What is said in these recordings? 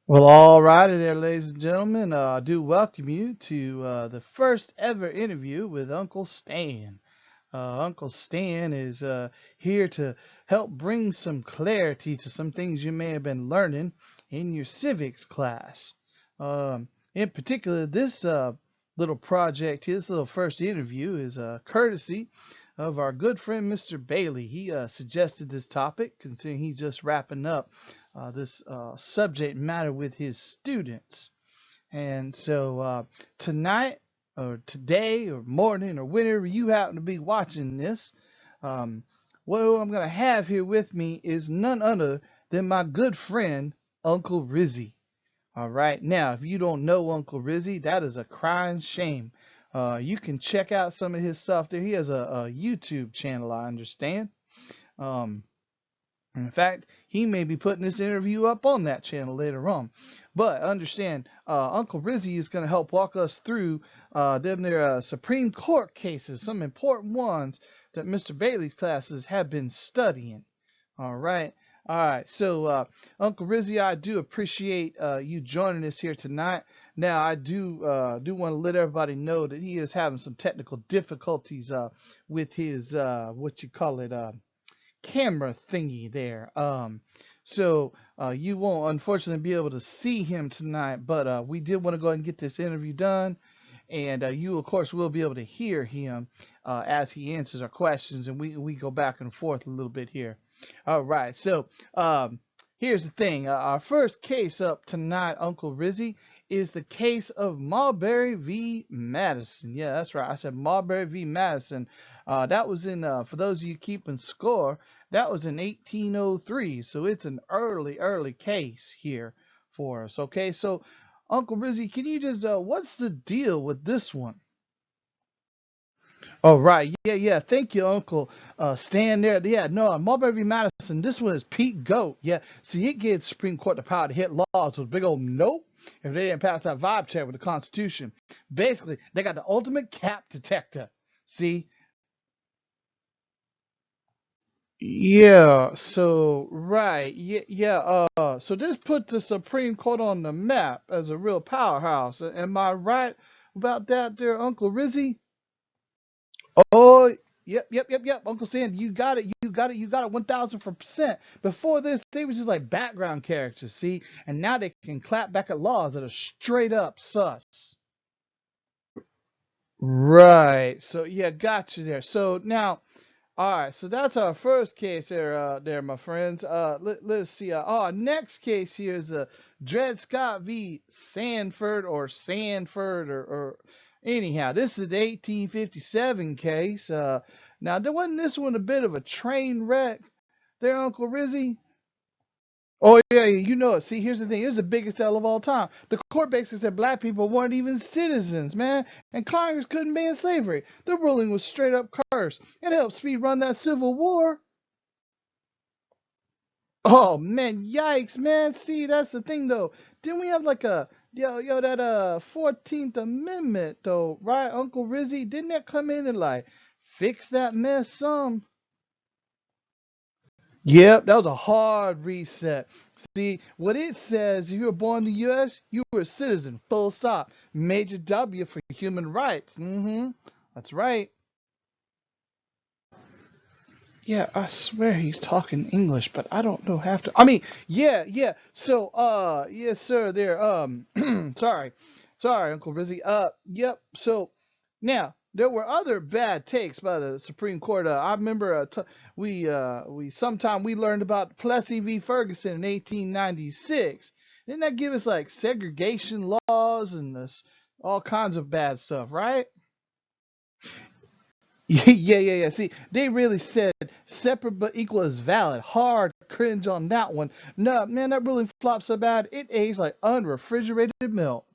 Well, all righty there, ladies and gentlemen. I do welcome you to the first ever interview with Uncle Stan. Uncle Stan is here to help bring some clarity to some things you may have been learning in your civics class. In particular, this little project, his little first interview, is courtesy of our good friend Mr. Bailey. He suggested this topic, considering he's just wrapping up this subject matter with his students. And so tonight, or today, or morning, or whenever you happen to be watching this, um, what I'm going to have here with me is none other than my good friend, Uncle Rizzy. All right. Now, if you don't know Uncle Rizzy, that is a crying shame. You can check out some of his stuff there. He has a YouTube channel, I understand. Um, in fact, he may be putting this interview up on that channel later on. But understand, Uncle Rizzy is going to help walk us through them their Supreme Court cases, some important ones that Mr. Bailey's classes have been studying. All right. All right. So, Uncle Rizzy, I do appreciate you joining us here tonight. Now, I do want to let everybody know that he is having some technical difficulties with his what you call it camera thingy there. So you won't unfortunately be able to see him tonight, but we did want to go ahead and get this interview done. And you, of course, will be able to hear him as he answers our questions, and we go back and forth a little bit here. All right, so here's the thing. Our first case up tonight, Uncle Rizzy, is the case of Marbury v. Madison. Yeah, that's right. I said Marbury v. Madison. That was in, for those of you keeping score, that was in 1803. So it's an early case here for us. Okay, so Uncle Rizzy, can you just, what's the deal with this one? Oh, right. Yeah. Thank you, Uncle. Stan there. Yeah, no, Marbury v. Madison. This one is Pete Goat. Yeah. See, it gives Supreme Court the power to hit laws with big old nope if they didn't pass that vibe check with the Constitution. Basically, they got the ultimate cap detector. See? Yeah. So, right. So this put the Supreme Court on the map as a real powerhouse. Am I right about that there, Uncle Rizzy? Oh, yep. Uncle Sam, you got it 1000%. Before this, they were just like background characters, see? And now they can clap back at laws that are straight up sus. Right. So yeah, got you there. So now, all right. So that's our first case there, my friends. Let's see. Our next case here is Dred Scott v. Sanford, or anyhow. This is the 1857 case. Now, there wasn't this one a bit of a train wreck there, Uncle Rizzy? Oh yeah, you know it. See, here's the thing. Here's the biggest tell of all time. The court basically said black people weren't even citizens, man, and Congress couldn't ban slavery. The ruling was straight up cursed. It helped speed run that Civil War. Oh man, yikes, man. See, that's the thing though. Didn't we have like a that 14th Amendment though, right, Uncle Rizzy? Didn't that come in and like fix that mess some? Yep, that was a hard reset. See, what it says, if you were born in the U.S., you were a citizen, full stop. Major W for human rights. That's right. Yeah, I swear he's talking English, but I don't know how to. I mean, yeah. So, yes, sir. There. Sorry, Uncle Rizzy. Yep. So, now there were other bad takes by the Supreme Court. I remember we sometime we learned about Plessy v. Ferguson in 1896. Didn't that give us like segregation laws and this all kinds of bad stuff, right? Yeah. See, they really said separate but equal is valid. Hard cringe on that one. No, man, that really flopped so bad it aged like unrefrigerated milk.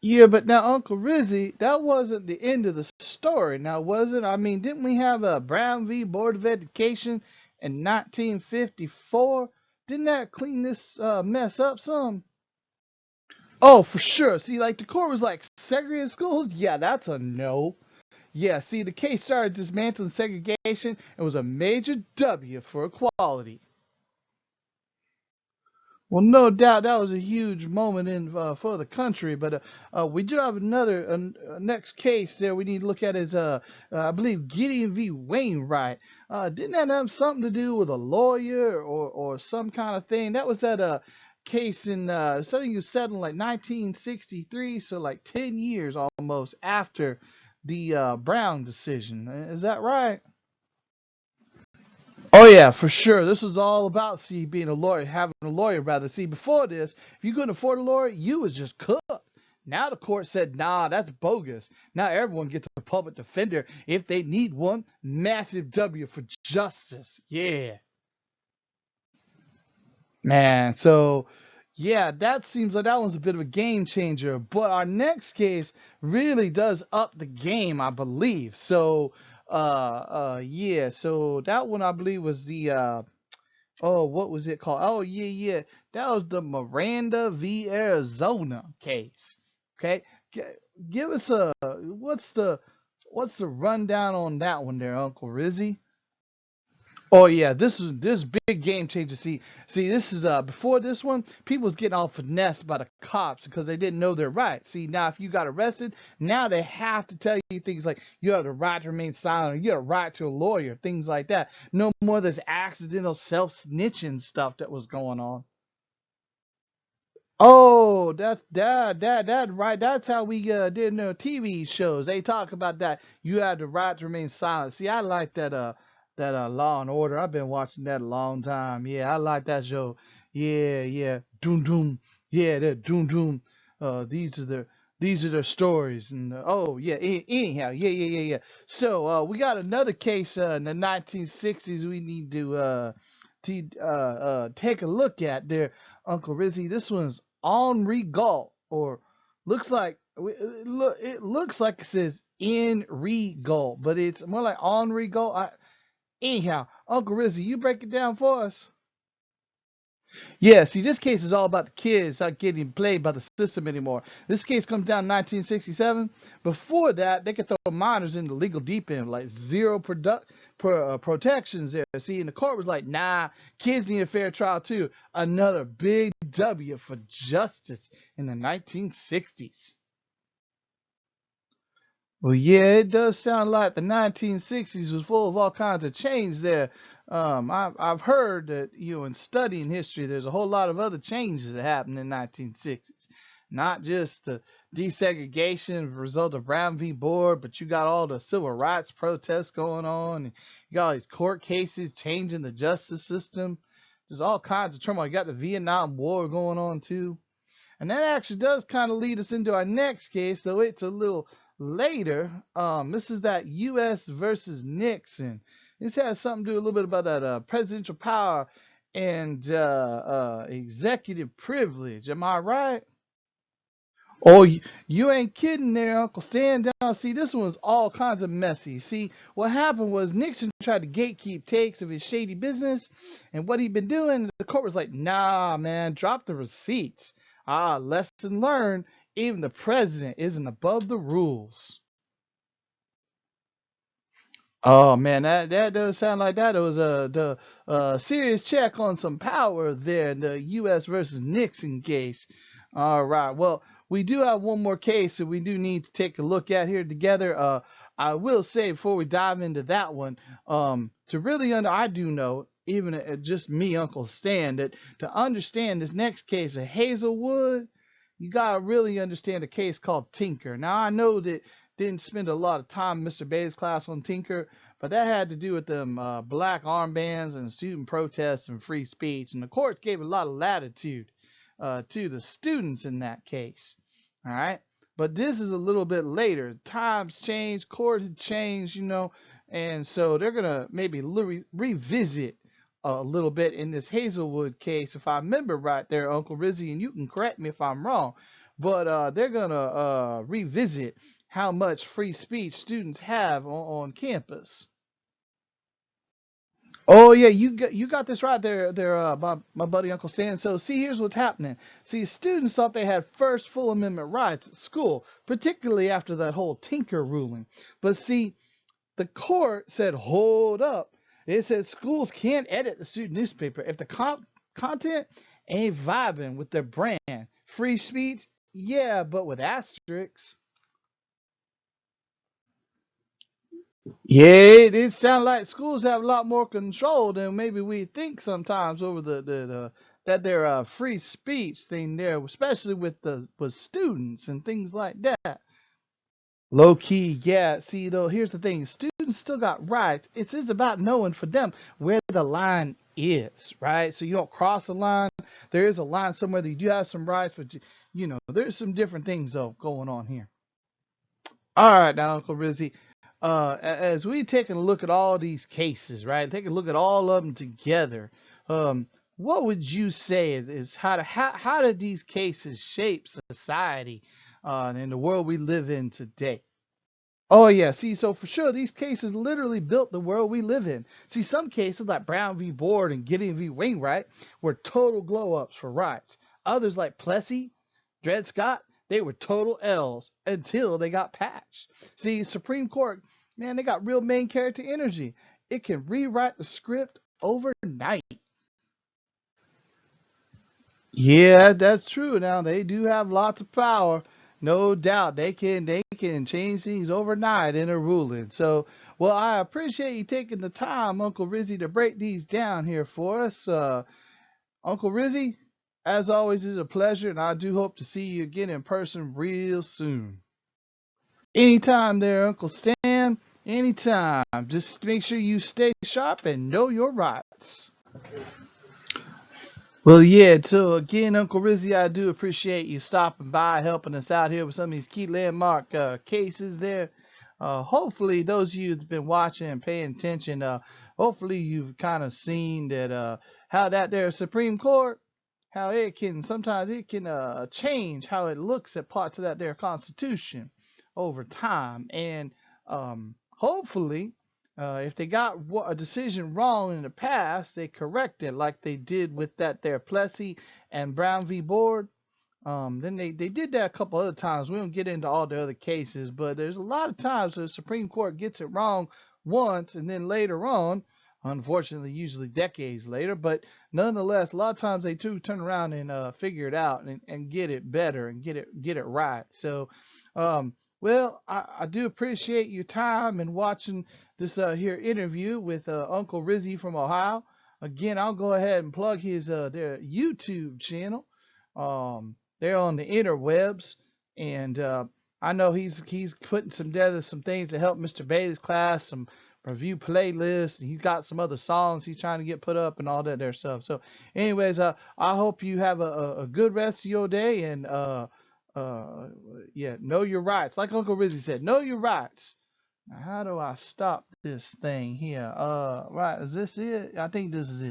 Yeah, but now Uncle Rizzy, that wasn't the end of the story. Now, was it? I mean, didn't we have a Brown v. Board of Education in 1954? Didn't that clean this mess up some? Oh, for sure. See, like the court was like segregated schools. Yeah, that's a no. Yeah, see, the case started dismantling segregation and was a major W for equality. Well, no doubt that was a huge moment in for the country, but we do have another next case there we need to look at is I believe Gideon v. Wainwright. Didn't that have something to do with a lawyer or some kind of thing? That was that case in something you said in like 1963, so like 10 years almost after the Brown decision. Is that right? Oh yeah, for sure. This was all about being a lawyer, having a lawyer rather. See, before this, if you couldn't afford a lawyer, you was just cooked. Now the court said, nah, that's bogus. Now everyone gets a public defender if they need one. Massive W for justice. Yeah. Man, so yeah, that seems like that one's a bit of a game changer. But our next case really does up the game, I believe. So yeah, so that one I believe was the oh, what was it called? Oh, yeah, yeah. That was the Miranda v. Arizona case. Okay, G- give us a what's the rundown on that one there, Uncle Rizzy? Oh yeah, this big game changer. See, this is before this one, people was getting all finessed by the cops because they didn't know their rights. See, now if you got arrested, now they have to tell you things like you have the right to remain silent, or you have a right to a lawyer, things like that. No more of this accidental self snitching stuff that was going on. Oh, that right. That's how we did in the TV shows. They talk about that. You have the right to remain silent. See, I like that Law and Order. I've been watching that a long time. Yeah, I like that show. Yeah, yeah. Doom doom. Yeah, that doom doom. These are their stories. And oh yeah. Anyhow, yeah, yeah, yeah, yeah. So we got another case in the 1960s. We need to take a look at there, Uncle Rizzy. This one's Henri Galt, or it looks like it says Henri Galt, but it's more like Henri Galt. Anyhow, Uncle Rizzy, you break it down for us. Yeah, see, this case is all about the kids not getting played by the system anymore. This case comes down in 1967. Before that, they could throw minors in the legal deep end, like protections there. See, and the court was like, nah, kids need a fair trial too. Another big W for justice in the 1960s. Well, yeah, it does sound like the 1960s was full of all kinds of change there. I've heard that, in studying history, there's a whole lot of other changes that happened in the 1960s. Not just the desegregation as a result of Brown v. Board, but you got all the civil rights protests going on. And you got all these court cases changing the justice system. There's all kinds of turmoil. You got the Vietnam War going on, too. And that actually does kind of lead us into our next case, though it's a little later. This is that U.S. versus Nixon. This has something to do a little bit about that presidential power and executive privilege. Am I right? Oh, you ain't kidding there, Uncle. Stand down. See, this one's all kinds of messy. See, what happened was Nixon tried to gatekeep takes of his shady business, and what he'd been doing, the court was like, nah, man, drop the receipts. Lesson learned. Even the president isn't above the rules. Oh man, that does sound like that. It was the serious check on some power there in the U.S. versus Nixon case. All right. Well, we do have one more case that we do need to take a look at here together. I will say before we dive into that one, to really I do know, even just me, Uncle Stan, that to understand this next case of Hazelwood, you gotta really understand a case called Tinker. Now I know that didn't spend a lot of time in Mr. Bay's class on Tinker, but that had to do with them black armbands and student protests and free speech. And the courts gave a lot of latitude to the students in that case. All right. But this is a little bit later. Times change, courts have changed, and so they're going to maybe revisit a little bit in this Hazelwood case, if I remember right there, Uncle Rizzy, and you can correct me if I'm wrong. But they're going to revisit how much free speech students have on campus. Oh yeah, you got this right there, my buddy Uncle Stan. So see, here's what's happening. See, students thought they had first full amendment rights at school, particularly after that whole Tinker ruling. But see, the court said, hold up. It said schools can't edit the student newspaper if the content ain't vibing with their brand. Free speech, yeah, but with asterisks. Yeah, it sounds like schools have a lot more control than maybe we think sometimes over the that their free speech thing there, especially with students and things like that. Low key, yeah. See, though, here's the thing: students still got rights. It's just about knowing for them where the line is, right? So you don't cross the line. There is a line somewhere that you do have some rights, but there's some different things though going on here. All right, now, Uncle Rizzy, as we taking a look at all these cases, right? Take a look at all of them together. Um, what would you say is how did these cases shape society and the world we live in today? Oh yeah, see, so for sure, these cases literally built the world we live in. See, some cases like Brown v. Board and Gideon v. Wainwright were total glow ups for rights. Others like Plessy, Dred Scott, they were total L's until they got patched. See, Supreme Court, man, they got real main character energy. It can rewrite the script overnight. Yeah, that's true. Now they do have lots of power, no doubt. They can change things overnight in a ruling. So, well, I appreciate you taking the time, Uncle Rizzy, to break these down here for us. Uncle Rizzy, as always, is a pleasure, and I do hope to see you again in person real soon. Anytime there, Uncle Stan. Anytime. Just make sure you stay sharp and know your rights. Well, yeah, so again, Uncle Rizzy, I do appreciate you stopping by, helping us out here with some of these key landmark cases there. Hopefully, those of you that's been watching and paying attention, hopefully you've kind of seen that how that there Supreme Court, how it can sometimes it can change how it looks at parts of that there Constitution over time, and hopefully if they got a decision wrong in the past, they correct it like they did with that there Plessy and Brown v. Board. Then they did that a couple other times. We don't get into all the other cases, but there's a lot of times the Supreme Court gets it wrong once, and then later on, unfortunately, usually decades later, but nonetheless, a lot of times they do turn around and figure it out and get it better and get it right. So, well, I do appreciate your time and watching this here interview with Uncle Rizzy from Ohio. Again, I'll go ahead and plug his their YouTube channel. They're on the interwebs, and I know he's putting together some things to help Mr. Bailey's class, some review playlists. He's got some other songs he's trying to get put up and all that there stuff. So, anyways, I hope you have a good rest of your day, and uh, yeah, know your rights. Like Uncle Rizzy said, know your rights. Now, how do I stop this thing here? Right, is this it? I think this is it.